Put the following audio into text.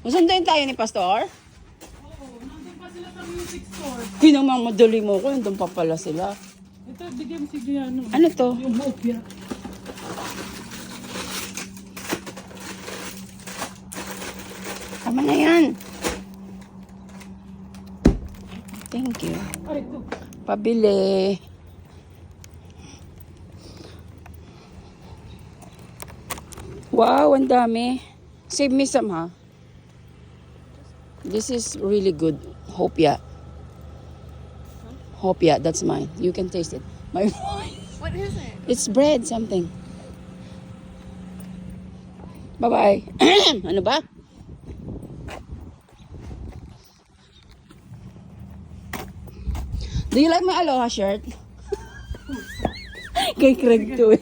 Masundayin tayo ni Pastor? Oo, nandun pa sila sa music store. Pinamamadali mo ko, nandun pa pala sila. Ito, bigyan mo si Giano. Ano to? Yung hopya. Tama na yan. Thank you. Ay, ito. Pabili. Wow, ang dami. Save me some, ha? This is really good. Hopia. Hopia, that's mine. You can taste it. My What is it? It's bread something. Bye-bye. Ano ba? Do you like my aloha shirt? Kay Craig too.